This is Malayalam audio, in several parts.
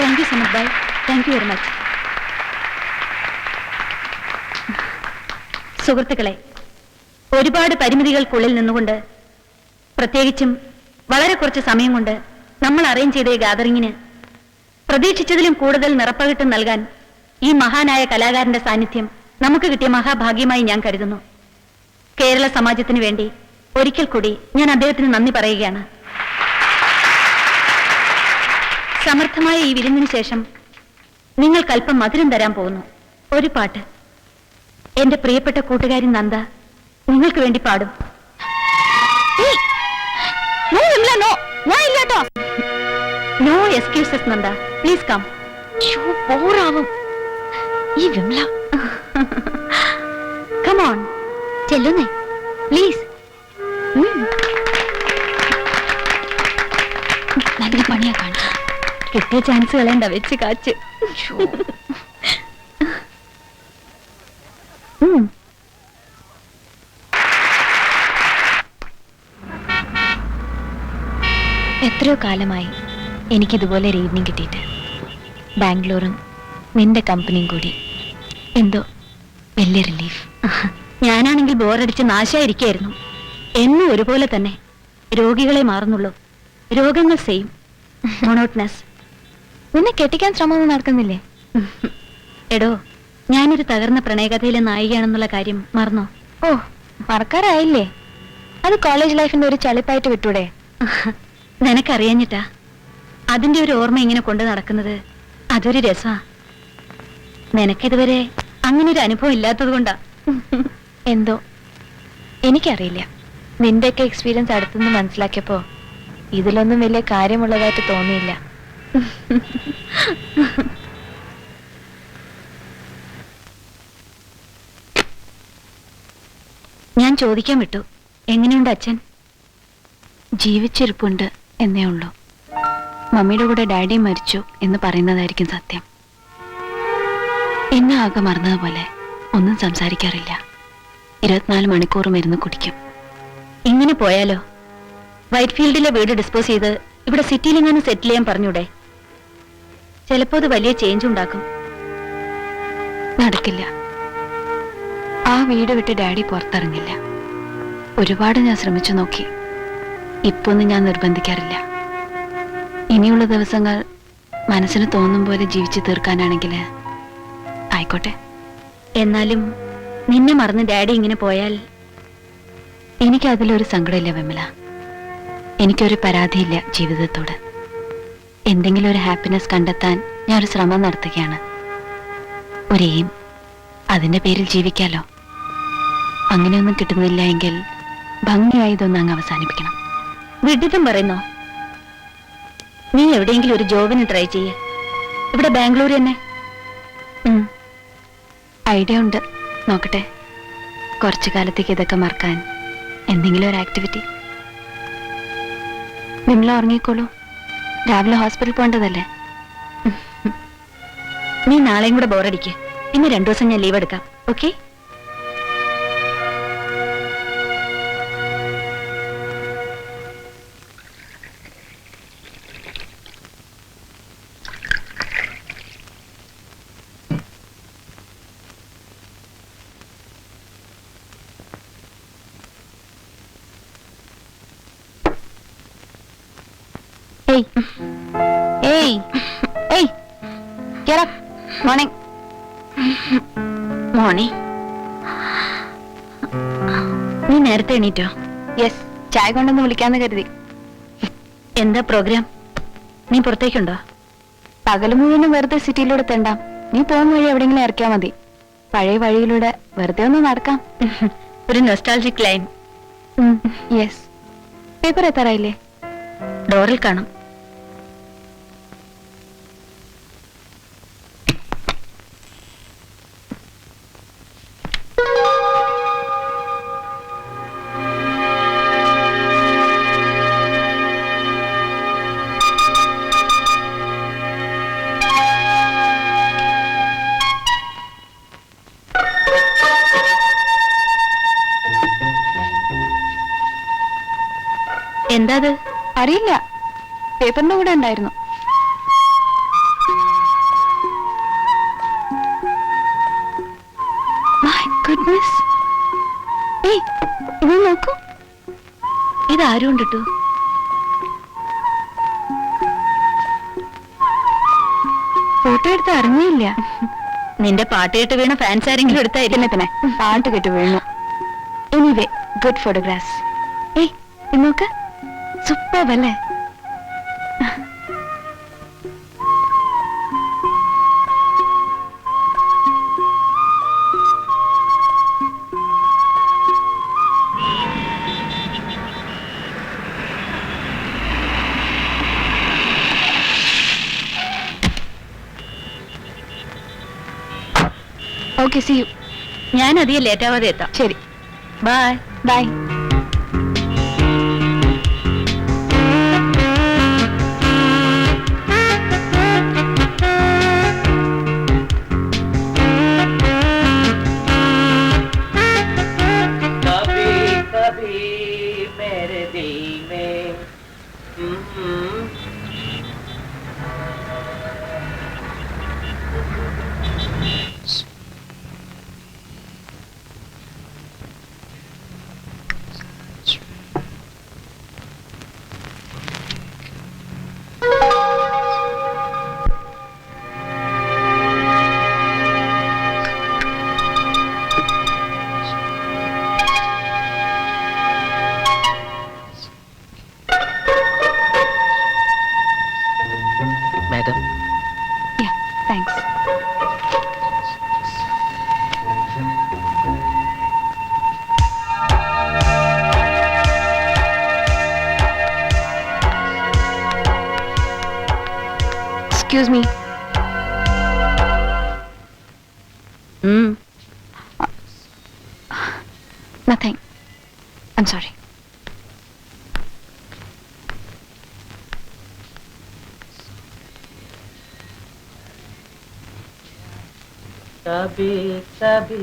താങ്ക് യു സമത് ഭായ്, താങ്ക് യു വെരി മച്ച്. സുഹൃത്തുക്കളെ, ഒരുപാട് പരിമിതികൾക്കുള്ളിൽ നിന്നുകൊണ്ട്, പ്രത്യേകിച്ചും വളരെ കുറച്ച് സമയം കൊണ്ട് നമ്മൾ അറേഞ്ച് ചെയ്ത ഗാദറിങ്ങിന് പ്രതീക്ഷിച്ചതിലും കൂടുതൽ നിറപ്പകിട്ട് നൽകാൻ ഈ മഹാനായ കലാകാരന്റെ സാന്നിധ്യം നമുക്ക് കിട്ടിയ മഹാഭാഗ്യമായി ഞാൻ കരുതുന്നു. കേരള സമാജത്തിന് വേണ്ടി ഒരിക്കൽ കൂടി ഞാൻ അദ്ദേഹത്തിന് നന്ദി പറയുകയാണ്. സമർത്ഥമായ ഈ വിരുന്നിന് ശേഷം നിങ്ങൾക്കല്പം മധുരം തരാൻ പോകുന്നു. ഒരു പാട്ട് എന്റെ പ്രിയപ്പെട്ട കൂട്ടുകാരി നന്ദ നിങ്ങൾക്ക് വേണ്ടി പാടും. No excuses Nanda, please come. ബോറാവും ഈ വിമല. കം ഓൺ, ചെല്ലുന്നേ പ്ലീസ്. നല്ല പണിയാ കാണിച്ചു. കിട്ടിയ ചാൻസ് കളയണ്ട, വെച്ച് കാച്ച്. എത്രയോ കാലമായി എനിക്കിതുപോലെ ഒരു ഈവനിങ് കിട്ടിയിട്ട്. ബാംഗ്ലൂറും നിന്റെ കമ്പനിയും കൂടി എന്തോ വലിയ റിലീഫ്. ഞാനാണെങ്കിൽ ബോറടിച്ച് നാശായിരിക്കായിരുന്നു. എന്നും ഒരുപോലെ തന്നെ. രോഗികളെ മാറുന്നുള്ളൂ, രോഗങ്ങൾ സെയിം, മോണോട്ടനസ്. നിന്നെ കെട്ടിക്കാൻ ശ്രമമൊന്നും നടക്കുന്നില്ലേ? എടോ, ഞാനൊരു തകർന്ന പ്രണയകഥയിലെ നായികയാണെന്നുള്ള കാര്യം മറന്നോ? ഓ, മറക്കാറായില്ലേ? അത് കോളേജ് ലൈഫിന്റെ ഒരു ചളിപ്പായിട്ട് വിട്ടൂടെ? നിനക്കറിയാഞ്ഞിട്ടാ. അതിന്റെ ഒരു ഓർമ്മ ഇങ്ങനെ കൊണ്ടു നടക്കുന്നത് അതൊരു രസമാ. നിനക്കിതുവരെ അങ്ങനെ ഒരു അനുഭവം ഇല്ലാത്തത് കൊണ്ടാ. എന്തോ എനിക്കറിയില്ല. നിന്റെയൊക്കെ എക്സ്പീരിയൻസ് അടുത്തുനിന്ന് മനസ്സിലാക്കിയപ്പോ ഇതിലൊന്നും വലിയ കാര്യമുള്ളതായിട്ട് തോന്നിയില്ല. ഞാൻ ചോദിക്കാൻ വിട്ടു, എങ്ങനെയുണ്ട് അച്ഛൻ? ജീവിച്ചിരിപ്പുണ്ട് എന്നേ ഉള്ളൂ. മമ്മിയുടെ കൂടെ ഡാഡി മരിച്ചു എന്ന് പറയുന്നതായിരിക്കും സത്യം. എന്നെ ആകെ മറന്നതുപോലെ ഒന്നും സംസാരിക്കാറില്ല. 24 മണിക്കൂറും ഇരുന്ന് കുടിക്കും. ഇങ്ങനെ പോയാലോ? വൈറ്റ് ഫീൽഡിലെ വീട് ഡിസ്പോസ് ചെയ്ത് ഇവിടെ സിറ്റിയിൽ എങ്ങനെ സെറ്റിൽ ചെയ്യാൻ പറഞ്ഞൂടെ? ചിലപ്പോ അത് വലിയ ചേഞ്ച് ഉണ്ടാക്കും. നടക്കില്ല. ആ വീട് വിട്ട് ഡാഡി പുറത്തിറങ്ങില്ല. ഒരുപാട് ഞാൻ ശ്രമിച്ചു നോക്കി. ഇപ്പൊന്നും ഞാൻ നിർബന്ധിക്കാറില്ല. ഇനിയുള്ള ദിവസങ്ങൾ മനസ്സിന് തോന്നും പോലെ ജീവിച്ചു തീർക്കാനാണെങ്കിൽ ആയിക്കോട്ടെ. എന്നാലും നിന്നെ മറന്ന് ഡാഡി ഇങ്ങനെ പോയാൽ എനിക്കതിലൊരു സങ്കടമില്ല വിമല. എനിക്കൊരു പരാതിയില്ല ജീവിതത്തോട്. എന്തെങ്കിലും ഒരു ഹാപ്പിനെസ് കണ്ടെത്താൻ ഞാനൊരു ശ്രമം നടത്തുകയാണ്. ഒരു എയിം, അതിന്റെ പേരിൽ ജീവിക്കാലോ. അങ്ങനെയൊന്നും കിട്ടുന്നില്ല എങ്കിൽ ഭംഗിയായി ഇതൊന്നും അങ്ങ് അവസാനിപ്പിക്കണം. വിഡിതം പറയുന്നോ? നീ എവിടെയെങ്കിലും ഒരു ജോബിന് ട്രൈ ചെയ്യേ. ഇവിടെ ബാംഗ്ലൂർ തന്നെ. ഐഡിയ ഉണ്ട്, നോക്കട്ടെ. കുറച്ചു കാലത്തേക്ക് ഇതൊക്കെ മറക്കാൻ എന്തെങ്കിലും ഒരു ആക്ടിവിറ്റി. വിമല ഉറങ്ങിക്കോളൂ. രാവിലെ ഹോസ്പിറ്റലിൽ പോകേണ്ടതല്ലേ? നീ നാളെയും കൂടെ ബോറടിക്ക്. പിന്നെ 2 ദിവസം ഞാൻ ലീവ് എടുക്കാം. Okay? Hey. Hey. Hey. Get up. Morning. Morning. നീ നേരത്തെ എണീറ്റോ? യെസ്, ചായ കൊണ്ടൊന്ന് വിളിക്കാന്ന് കരുതി. എന്താ പ്രോഗ്രാം? നീ പുറത്തേക്കുണ്ടോ? പകല് മുഴുവനും വെറുതെ സിറ്റിയിലൂടെ തെണ്ടാം. നീ പോകുന്ന വഴി എവിടെയെങ്കിലും ഇറക്കിയാൽ മതി. പഴയ വഴിയിലൂടെ വെറുതെ ഒന്ന് നടക്കാം. ഒരു നൊസ്റ്റാൾജിക് ലൈൻ. യെസ്. പേപ്പർ എത്താറായില്ലേ? ഡോറിൽ കാണാം. എന്താ അത്? അറിയില്ല, പേപ്പറിന്റെ കൂടെ ഉണ്ടായിരുന്നു. മിസ്, ഏയ് ഇത് നോക്കൂ, ഇതാരും ഉണ്ടിട്ടു. ഫോട്ടോ എടുത്ത് അറിഞ്ഞില്ല. നിന്റെ പാട്ട് കേട്ട് വീണ ഫാൻസ് ആരെങ്കിലും എടുത്തായിരിക്കും. പിന്നെ പാട്ട് കേട്ട് വീണു. Anyway good photographs. ഏയ് ഇത് നോക്ക്, സൂപ്പർ അല്ലേ? Okay, see you. ഞാൻ അധികം ലേറ്റ് ആവാതെ എത്താം. ശരി, ബൈ. ബൈ. कभी कभी मेरे दिल में madam, yeah, thanks. Excuse me. Nothing, I am sorry. कभी कभी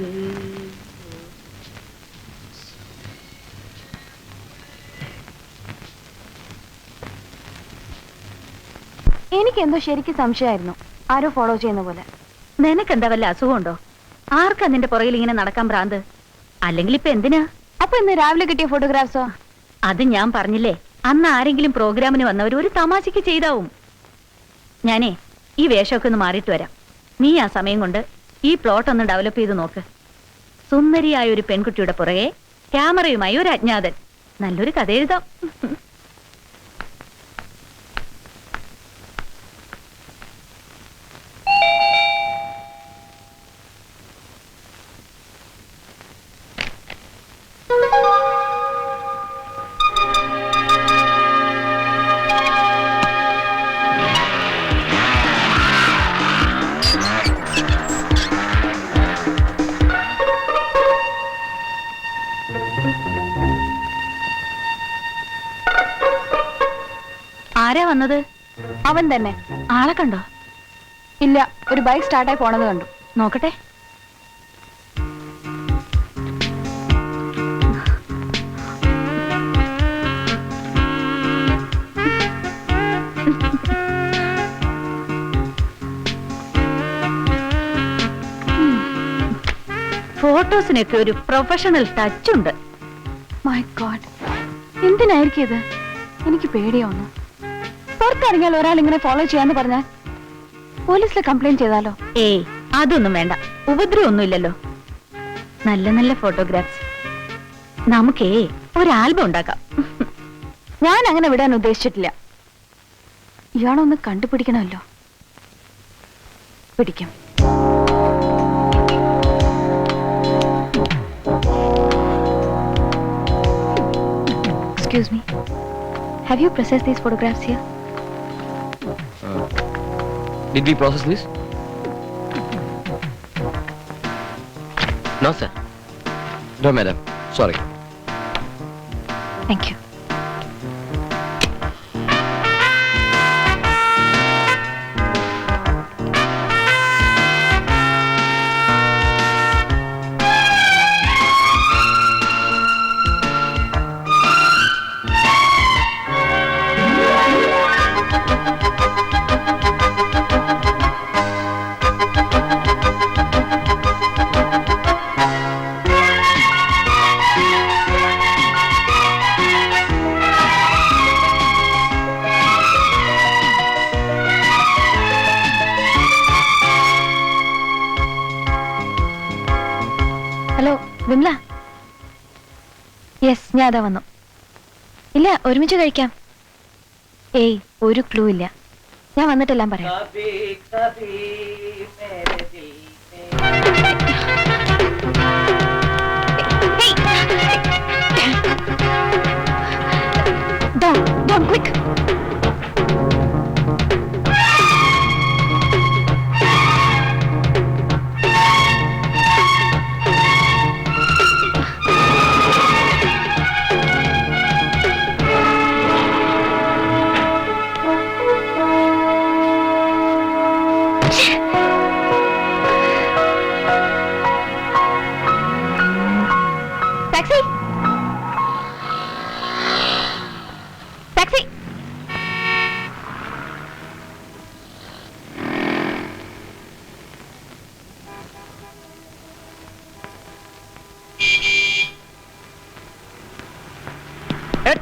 എനിക്കെന്തോ ശരിക്കും സംശയമായിരുന്നു, ആരോ ഫോളോ ചെയ്യുന്ന പോലെ. നിനക്കെന്താ വല്ല അസുഖമുണ്ടോ? ആർക്കാ നിന്റെ പുറകിൽ ഇങ്ങനെ നടക്കാൻ ഭ്രാന്ത്? അല്ലെങ്കിൽ ഇപ്പൊ എന്തിനാ? അപ്പൊ ഇന്ന് രാവിലെ കിട്ടിയ ഫോട്ടോഗ്രാഫ്സോ? അത് ഞാൻ പറഞ്ഞില്ലേ, അന്ന് ആരെങ്കിലും പ്രോഗ്രാമിന് വന്നവർ ഒരു തമാശയ്ക്ക് ചെയ്താവും. ഞാനേ ഈ വേഷമൊക്കെ ഒന്ന് മാറിയിട്ട് വരാം. നീ ആ സമയം കൊണ്ട് ഈ പ്ലോട്ട് ഒന്ന് ഡെവലപ്പ് ചെയ്ത് നോക്ക്. സുന്ദരിയായ ഒരു പെൺകുട്ടിയുടെ പുറകെ ക്യാമറയുമായി ഒരു അജ്ഞാതൻ. നല്ലൊരു കഥ എഴുതാം. ആരാ വന്നത്? അവൻ തന്നെ. ആളെ കണ്ടോ? ഇല്ല, ഒരു ബൈക്ക് സ്റ്റാർട്ടായി പോണത് കണ്ടു. നോക്കട്ടെ. ഫോട്ടോസിനൊക്കെ ഒരു പ്രൊഫഷണൽ ടച്ച് ഉണ്ട്. മൈ ഗോഡ്, എന്തിനായിരിക്കും ഇത്? എനിക്ക് പേടിയാവുന്നു. പുറത്തിറങ്ങിയാൽ ഒരാൾ ഇങ്ങനെ ഫോളോ ചെയ്യാന്ന് പറഞ്ഞാൽ പോലീസിൽ കംപ്ലൈന്റ് ചെയ്താലോ? ഏയ് അതൊന്നും വേണ്ട, ഉപദ്രവമൊന്നുമില്ലല്ലോ. നല്ല നല്ല ഫോട്ടോഗ്രാഫ്സ്. നമുക്കേ ഒരു ആൽബം ഉണ്ടാക്കാം. ഞാൻ അങ്ങനെ വിടാൻ ഉദ്ദേശിച്ചിട്ടില്ല. ഇയാളൊന്ന് കണ്ടുപിടിക്കണമല്ലോ. പിടിക്കും. Excuse me. Have you processed these photographs here? Did we process this? No, sir. No, madam. Sorry. Thank you. ഞാൻ അതാ വന്നു. ഇല്ല, ഒരുമിച്ച് കഴിക്കാം. ഏയ്, ഒരു ക്ലൂ ഇല്ല. ഞാൻ വന്നിട്ടെല്ലാം പറയാം. कभी कभी मेरे दिल में Down, quick. Taxi! Taxi!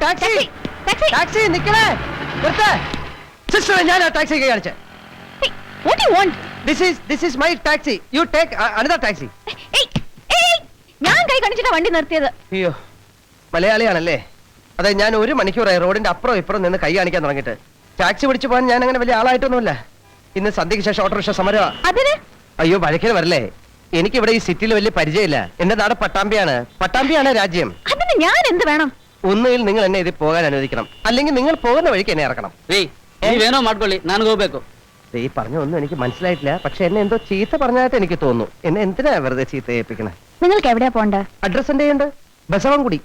Taxi Taxi! Taxi നിക്കണേ നിർത്തേ സിസ്റ്ററെ ഞാൻ ആ ടാക്സി കാണിച്ചേ Hey, what do you want? This is my taxi you take another taxi Hey, hey! ഞാൻ കൈ കാണിച്ചിട്ടാ വണ്ടി നിർത്തിയത്. അയ്യോ മലയാളിയാണല്ലേ അതെ ഞാൻ 1 മണിക്കൂറായി റോഡിന്റെ അപ്പുറം ഇപ്പുറം നിന്ന് കൈ കാണിക്കാൻ തുടങ്ങിയിട്ട് ടാക്സി പിടിച്ചു പോകാൻ ഞാൻ അങ്ങനെ വലിയ ആളായിട്ടൊന്നുമില്ല ഇന്ന് സന്ധ്യയ്ക്ക് ശേഷം ഓട്ടോറിക്ഷ സമരമാ അതിന് അയ്യോ വഴക്കിന് വരല്ലേ എനിക്കിവിടെ ഈ സിറ്റിയിൽ വലിയ പരിചയമില്ല എന്റെ നാട് പട്ടാമ്പിയാണ് രാജ്യം അതിന് ഞാൻ എന്ത് വേണം? ഒന്നുകിൽ നിങ്ങൾ എന്നെ ഇതിൽ പോകാൻ അനുവദിക്കണം അല്ലെങ്കിൽ നിങ്ങൾ പോകുന്ന വഴിക്ക് എന്നെ ഇറക്കണം ನೀವೇನೋ ಮಾಡ್ಕೊಳ್ಳಿ ನಾನು ಹೋಗ್ಬೇಕು. ഈ പറഞ്ഞ ഒന്നും എനിക്ക് മനസ്സിലായിട്ടില്ല പക്ഷെ എന്നെ എന്തോ ചീത്ത പറഞ്ഞായിട്ട് എനിക്ക് തോന്നുന്നു എന്നെ എന്തിനാ വെറുതെ ചീത്ത ഏൽപ്പിക്കണേ നിങ്ങൾക്ക് എവിടെയാ പോണ്ടേ? അഡ്രസ് എന്റെ ഉണ്ട് ബസവൻകുടി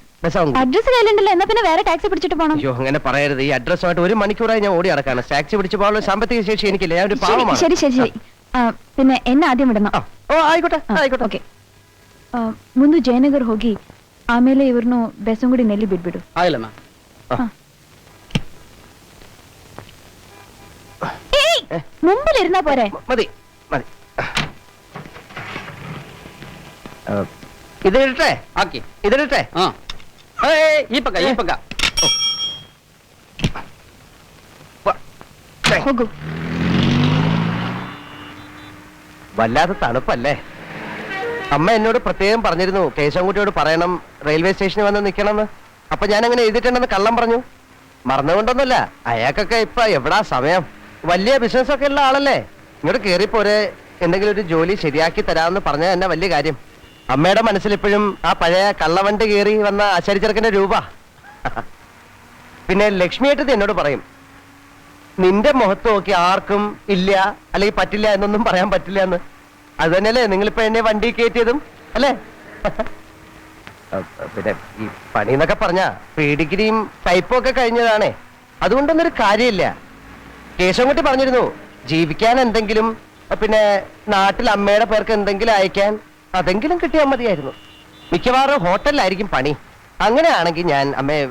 അഡ്രസ് കയ്യിലുണ്ടല്ലോ, എന്നാ പിന്നെ വേറെ ടാക്സി പിടിച്ചിട്ട് പോണം. അയ്യോ അങ്ങനെ പറയരുത് ഈ അഡ്രസ്സുമായിട്ട് 1 മണിക്കൂറായി ഞാൻ ഓടി നടക്കാണ് ടാക്സി പിടിച്ചു പോകാനുള്ള സാമ്പത്തിക ശേഷി എനിക്കില്ല ഞാൻ ഒരു പാവമാണ് ശരി ശരി ശരി. പിന്നെ എന്നെ ಆದ್യം ಬಿಡണം. ಓ ಆಯ್ಕೋಟೆ ಆಯ್ಕೋಟೆ ಓಕೆ. ಮುಂದೆ ಜಯನಗರ್ ಹೋಗಿ ಆಮೇಲೆ ಇವ್ರನ್ನು ಬೆಸಂಗುಡಿ ನೆಲ್ಲಿ ಬಿಟ್ಬಿಡು. ಆಗಿಲ್ಲಮ್ಮ. മുമ്പിലിരുന്നാ പോരെ? മതി മതി ഇതിലിട്ടെ ಹಾಕಿ. ഇതിലിട്ടെ ಹಾ. ಈ ಪಕ್ಕ. ಹೋಗು. വല്ലാത്ത തണുപ്പല്ലേ അമ്മ എന്നോട് പ്രത്യേകം പറഞ്ഞിരുന്നു കേശവൻകുട്ടിയോട് പറയണം റെയിൽവേ സ്റ്റേഷനിൽ വന്ന് നിൽക്കണമെന്ന് അപ്പൊ ഞാൻ അങ്ങനെ എഴുതിയിട്ടുണ്ടെന്ന് കള്ളം പറഞ്ഞു മറന്നുകൊണ്ടൊന്നുമല്ല അയാൾക്കൊക്കെ ഇപ്പൊ എവിടാ സമയം വലിയ ബിസിനസ് ഒക്കെ ഉള്ള ആളല്ലേ ഇങ്ങോട്ട് കേറിപ്പോരെ എന്തെങ്കിലും ഒരു ജോലി ശരിയാക്കി തരാമെന്ന് പറഞ്ഞാൽ എന്നെ വലിയ കാര്യം അമ്മയുടെ മനസ്സിൽ ഇപ്പോഴും ആ പഴയ കള്ളവണ്ടി കയറി വന്ന ആശാരിച്ചെറുക്കന്റെ രൂപ പിന്നെ ലക്ഷ്മിയായിട്ട് എന്നോട് പറയും നിന്റെ മുഖത്ത് നോക്കി ആർക്കും ഇല്ല അല്ലെങ്കിൽ പറ്റില്ല എന്നൊന്നും പറയാൻ പറ്റില്ല എന്ന് അത് തന്നെയല്ലേ നിങ്ങളിപ്പോ എന്നെ വണ്ടി കയറ്റിയതും അല്ലേ പിന്നെ ഈ പണി എന്നൊക്കെ പറഞ്ഞ ഡിഗ്രിയും ടൈപ്പും ഒക്കെ കഴിഞ്ഞതാണേ അതുകൊണ്ടൊന്നൊരു കാര്യമില്ല കേശവൻകുട്ടി പറഞ്ഞിരുന്നു ജീവിക്കാൻ എന്തെങ്കിലും പിന്നെ നാട്ടിൽ അമ്മയുടെ പേർക്ക് എന്തെങ്കിലും അയക്കാൻ അതെങ്കിലും കിട്ടിയാൽ മതിയായിരുന്നു മിക്കവാറും ഹോട്ടലിലായിരിക്കും പണി അങ്ങനെയാണെങ്കിൽ ഞാൻ അമ്മയെ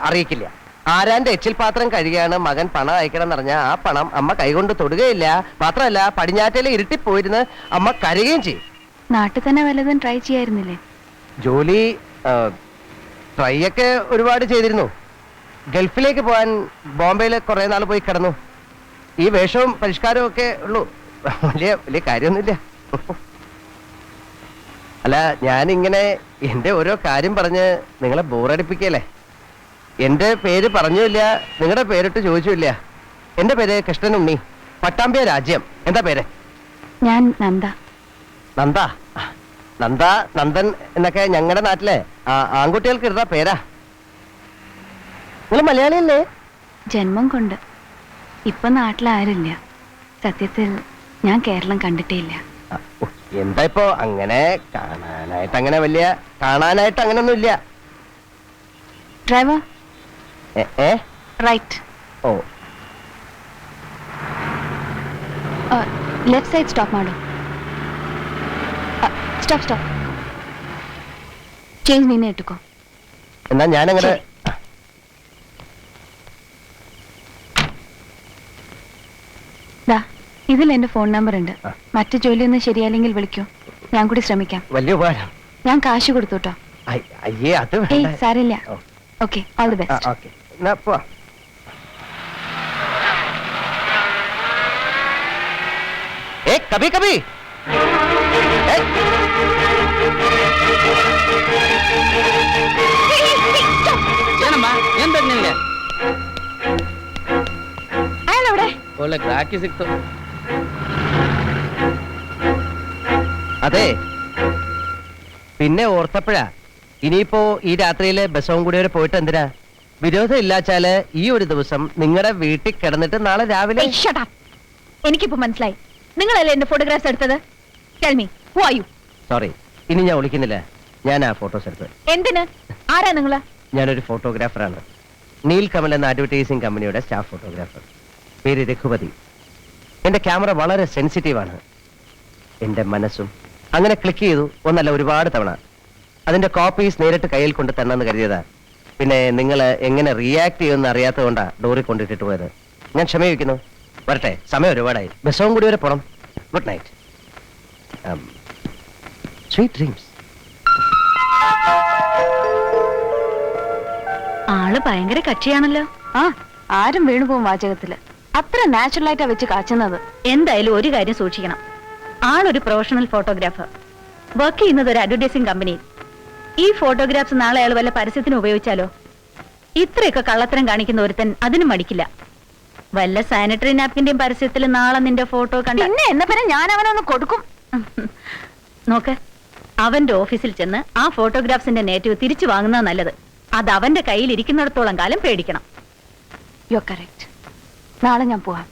അറിയിക്കില്ല ആരാന്റെ എച്ചിൽ പാത്രം കഴുകിയാണ് മകൻ പണം അയക്കണം എന്ന് പറഞ്ഞാൽ ആ പണം അമ്മ കൈകൊണ്ട് തൊടുകയില്ല മാത്രമല്ല പടിഞ്ഞാറ്റയിലെ ഇരുട്ടിപ്പോയിരുന്ന് അമ്മ കരയുകയും ചെയ്യും നാട്ടിൽ തന്നെ വല്ലതും ട്രൈ ചെയ്യായിരുന്നില്ലേ? ജോലി ട്രൈ ഒക്കെ ഒരുപാട് ചെയ്തിരുന്നു ഗൾഫിലേക്ക് പോകാൻ ബോംബെയിൽ കുറെ നാൾ പോയി കിടന്നു ഈ വേഷവും പരിഷ്കാരവും ഒക്കെ ഉള്ളൂ വലിയ കാര്യമൊന്നുമില്ല അല്ല ഞാനിങ്ങനെ എന്റെ ഓരോ കാര്യം പറഞ്ഞ് നിങ്ങളെ ബോറടിപ്പിക്കല്ലേ എന്റെ പേര് പറഞ്ഞില്ല നിങ്ങളുടെ പേരിട്ട് ചോദിച്ചില്ല എന്റെ പേര് കൃഷ്ണൻ ഉണ്ണി പട്ടാമ്പിയ രാജ്യം എന്താ പേര് ഞാൻ നന്ദ നന്ദൻ എന്നൊക്കെ ഞങ്ങളുടെ നാട്ടിലെ ആൺകുട്ടികൾക്ക് ഇടുന്ന പേരാ നിങ്ങൾ മലയാളിയല്ലേ ജന്മം കൊണ്ട് ഇപ്പൊ നാട്ടിലാരില്ല സത്യത്തിൽ ഞാൻ കേരളം കണ്ടിട്ടേ ഇല്ല എന്താ ഇപ്പോ അങ്ങനെ കാണാനായിട്ട് അങ്ങനൊന്നും ഇല്ല ഡ്രൈവർ റൈറ്റ് ಓ ಲೆಫ್ಟ್ ಸೈಡ್ ಸ್ಟಾಪ್ ಮಾಡು ಸ್ಟಾಪ್ ಚೇಂಜ್ ನೀನೇ ಇಟ್ಟುಕೋ എന്നാ ഞാനങ്ങനെ ദാ ഇതിൽ എന്റെ ഫോൺ നമ്പർ ഉണ്ട് മറ്റു ജോലിയൊന്നും ശരിയായില്ലെങ്കിൽ വിളിക്കൂ ഞാൻ കൂടി ശ്രമിക്കാം വലിയ ഉപകാരം ഞാൻ കാശ് കൊടുത്തു കേട്ടോ അയ്യേ അത് ഏയ് സാരില്ല okay all the best okay എന്നാ പോവാ कभी कभी Hey, stop! ನಿನ್ಗೆ അയാളെവിടെ? ಒಳ್ಳೆ ಗ್ರಾಹಕಿ ಸಿಕ್ತು. അതെ, പിന്നെ ഓർത്തപ്പോഴാ ഇനിയിപ്പോ ഈ രാത്രിയിലെ ബസ്സവും കൂടി വരെ പോയിട്ട് എന്തിനാ? വിരോധം ഇല്ലാച്ചാല് ഈ ഒരു ദിവസം നിങ്ങളുടെ വീട്ടിൽ കിടന്നിട്ട് നാളെ രാവിലെ. Hey, shut up. എനിക്കിപ്പോ മനസ്സിലായി, നിങ്ങളല്ലേ എന്റെ ഫോട്ടോഗ്രാഫ്സ് എടുത്തത്? Tell me, who are you? Sorry, ഇനി ഞാൻ വിളിക്കുന്നില്ല. ഞാൻ ആ ഫോട്ടോസ് എടുത്തത്. എന്തിന്? ആരാ നിങ്ങള്? ഞാനൊരു ഫോട്ടോഗ്രാഫറാണ്. നീൽ കമൽ എന്ന അഡ്വർടൈസിംഗ് കമ്പനിയുടെ സ്റ്റാഫ് ഫോട്ടോഗ്രാഫർ. പേര് രഘുപതി. എന്റെ ക്യാമറ വളരെ സെൻസിറ്റീവാണ്. എന്റെ മനസ്സും അങ്ങനെ ക്ലിക്ക് ചെയ്തു ഒന്നല്ല, ഒരുപാട് തവണ. അതിന്റെ കോപ്പീസ് നേരിട്ട് കയ്യിൽ കൊണ്ട് തന്നെന്ന് കരുതിയതാ. പിന്നെ നിങ്ങൾ എങ്ങനെ റിയാക്ട് ചെയ്യുമെന്ന് അറിയാത്തതുകൊണ്ടാ ഡോറിൽ കൊണ്ടിട്ടിട്ട് പോയത്. ഞാൻ ക്ഷമയിക്കുന്നു. വരട്ടെ, സമയം ഒരുപാടായി. ബസ്സവും കൂടി വരെ പോണം. Good night. Sweet dreams. ആള് ഭയങ്കര കക്ഷിയാണല്ലോ. ആ, ആരും വീണുപോകും വാചകത്തില്. അത്ര നാച്ചുറൽ ആയിട്ടാ വെച്ച് കാച്ചുന്നത്. എന്തായാലും ഒരു കാര്യം സൂക്ഷിക്കണം, ആളൊരു പ്രൊഫഷണൽ ഫോട്ടോഗ്രാഫർ, വർക്ക് ചെയ്യുന്നത് ഒരു അഡ്വർടൈസിംഗ് കമ്പനിയിൽ. ഈ ഫോട്ടോഗ്രാഫ്സ് നാളെ അയാൾ വല്ല പരസ്യത്തിന് ഉപയോഗിച്ചാലോ? ഇത്രയൊക്കെ കള്ളത്തരം കാണിക്കുന്ന ഒരുത്തൻ അതിനും മടിക്കില്ല. വല്ല സാനിറ്ററി നാപ്കിന്റെയും പരസ്യത്തിൽ നാളെ നിന്റെ ഫോട്ടോ കണ്ട പിന്നെ എന്നാ പിന്നെ ഞാൻ അവനൊന്ന് കൊടുക്കും. നോക്ക്, അവന്റെ ഓഫീസിൽ ചെന്ന് ആ ഫോട്ടോഗ്രാഫ്സിന്റെ നേറ്റീവ് തിരിച്ചു വാങ്ങുന്നത് നല്ലത്. അത് അവന്റെ കയ്യിൽ ഇരിക്കുന്നിടത്തോളം കാലം പേടിക്കണം. U correct. നാളെ ഞാൻ പോവാം.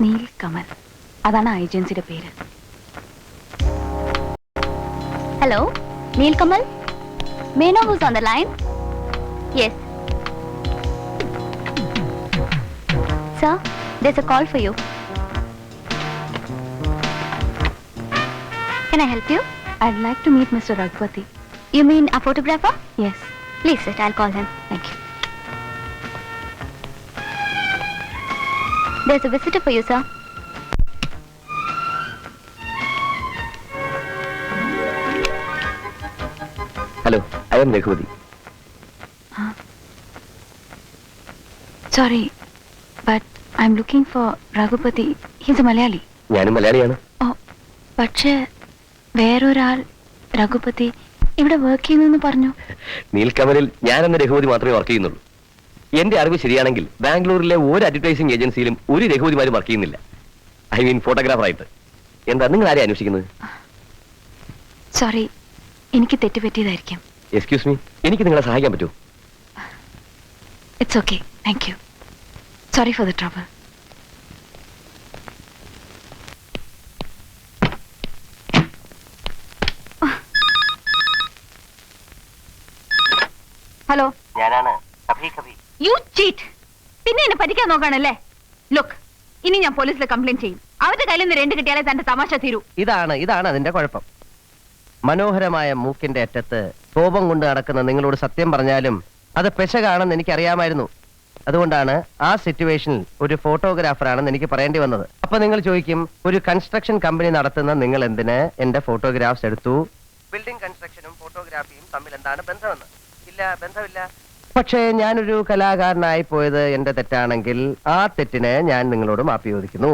നീൽ കമൽ, അതാണ് ഏജൻസിയുടെ പേര്. Hello, Neel Kamal. May I know who's on the line? Yes. Sir, there's a call for you. Can I help you? I'd like to meet Mr. Raghupati. You mean a photographer? Yes, Please sit, I'll call him. thank you. There's a visitor for you, sir. Hello, I M Raghupati. Sorry, but I'm looking for Raghupati. He's a Malayali. ഞാനും മലയാളിയാണ്. Oh, പക്ഷേ വേറൊരാൾ രഘുപതി ഇവിടെ വർക്ക് ചെയ്യുന്നെന്ന് പറഞ്ഞു. നീൽക്കമലിൽ ഞാനെന്ന രഘുപതി മാത്രമേ വർക്ക് ചെയ്യുന്നുള്ളൂ. എന്റെ അറിവ് ശരിയാണെങ്കിൽ ബാംഗ്ലൂരിലെ ഒരു അഡ്വർടൈസിംഗ് ഏജൻസിയിലും ഒരു രഘുപതിമാരും വർക്ക് ചെയ്യുന്നില്ല. I mean ഫോട്ടോഗ്രാഫറായിട്ട്. എന്താ നിങ്ങൾ ആരെയാണ് അന്വേഷിക്കുന്നത്? സോറി, എനിക്ക് തെറ്റുപറ്റിയതായിരിക്കും. എക്സ്ക്യൂസ് മീ, എനിക്ക് നിങ്ങളെ സഹായിക്കാൻ പറ്റുമോ? It's okay, thank you. Sorry for the trouble. Hello, ഞാനാണ്. കഭി കഭി. You cheat. പിന്നെ എന്നെ പറ്റിക്കാൻ നോക്കാണല്ലേ? ലുക്ക്, ഇനി ഞാൻ പോലീസിൽ കംപ്ലൈന്റ് ചെയ്യും. അവന്റെ കയ്യിൽ നിന്ന് 2 കിട്ടിയാലേ തന്റെ തമാശ തീരൂ. ഇതാണ് അതിന്റെ കുഴപ്പം. മനോഹരമായ മൂക്കിന്റെ അറ്റത്ത് കോപം കൊണ്ട് നടക്കുന്ന നിങ്ങളോട് സത്യം പറഞ്ഞാലും അത് പെശകാണെന്ന് എനിക്കറിയാമായിരുന്നു. അതുകൊണ്ടാണ് ആ സിറ്റുവേഷനിൽ ഒരു ഫോട്ടോഗ്രാഫറാണെന്ന് എനിക്ക് പറയേണ്ടി വന്നത്. അപ്പൊ നിങ്ങൾ ചോദിക്കും, ഒരു കൺസ്ട്രക്ഷൻ കമ്പനി നടത്തുന്ന നിങ്ങൾ എന്തിന് എന്റെ ഫോട്ടോഗ്രാഫ്സ് എടുത്തു? ബിൽഡിംഗ് കൺസ്ട്രക്ഷനും ഫോട്ടോഗ്രാഫിയും തമ്മിൽ എന്താണ് ബന്ധമെന്ന്? ഇല്ല, ബന്ധമില്ല. പക്ഷേ ഞാനൊരു കലാകാരനായി പോയത് എന്റെ തെറ്റാണെങ്കിൽ ആ തെറ്റിന് ഞാൻ നിങ്ങളോട് മാപ്പി ചോദിക്കുന്നു.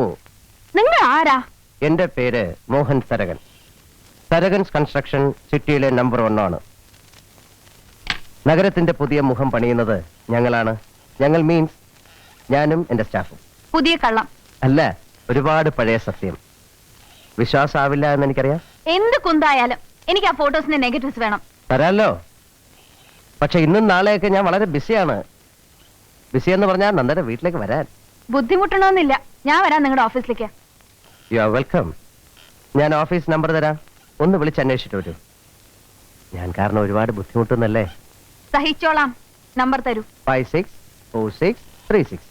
നിങ്ങൾ ആരാ? എന്റെ പേര് മോഹൻ സരകൻ. സരകൻസ് കൺസ്ട്രക്ഷൻ സിറ്റിയിലെ നമ്പർ 1 ആണ്. നഗരത്തിന്റെ പുതിയ മുഖം പണിയുന്നത് ഞങ്ങളാണ്. ഞങ്ങൾ മീൻസ് ഞാനും എന്റെ സ്റ്റാഫും. പുതിയ കള്ളം അല്ല, ഒരുപാട് പഴയ സത്യം. വിശ്വാസമാവില്ല എന്ന് എനിക്കറിയാം. എന്ത് കുന്തായാലും എനിക്ക് ആ ഫോട്ടോസിന്റെ നെഗറ്റീവ്സ് വേണം. തരാമല്ലോ. പക്ഷെ ഇന്നും നാളെയൊക്കെ ഞാൻ വളരെ ബിസിയാണ്. ബിസി എന്ന് പറഞ്ഞാൽ നന്ദന്റെ വീട്ടിലേക്ക് വരാൻ. ബുദ്ധിമുട്ടണമെന്നില്ല, ഞാൻ വരാം നിങ്ങളുടെ ഓഫീസിലേക്ക്. You are welcome. ഞാൻ ഓഫീസ് നമ്പർ തരാം, ഒന്ന് വിളിച്ച് അന്വേഷിച്ചിട്ട് വരൂ. ഞാൻ കാരണം ഒരുപാട് ബുദ്ധിമുട്ടുന്നല്ലേ? സഹിച്ചോളാം. നമ്പർ തരൂ. 564636.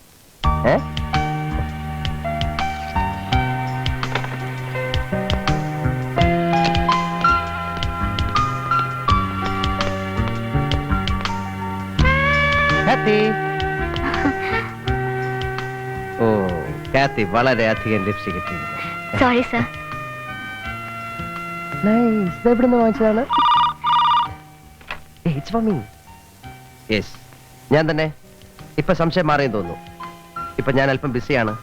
ഓ, കാത്തി വളരെയധികം ലിപ്സ്റ്റിക് ഇട്ടിരിക്കുന്നു. Sorry, sir. നൈസ്. ഇത് എവിടുന്ന് വാങ്ങിച്ചതാണ്? It's for me. യെസ്, ഞാൻ തന്നെ. ഇപ്പൊ സംശയം മാറിയെന്ന് തോന്നുന്നു. ഇപ്പൊ ഞാൻ അല്പം ബിസിയാണ്.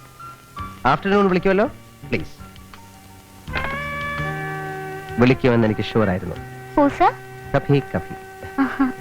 Afternoon വിളിക്കുമല്ലോ please. വിളിക്കുമെന്ന് എനിക്ക് ഷുവർ ആയിരുന്നു. Who, sir? കഭി കഭി.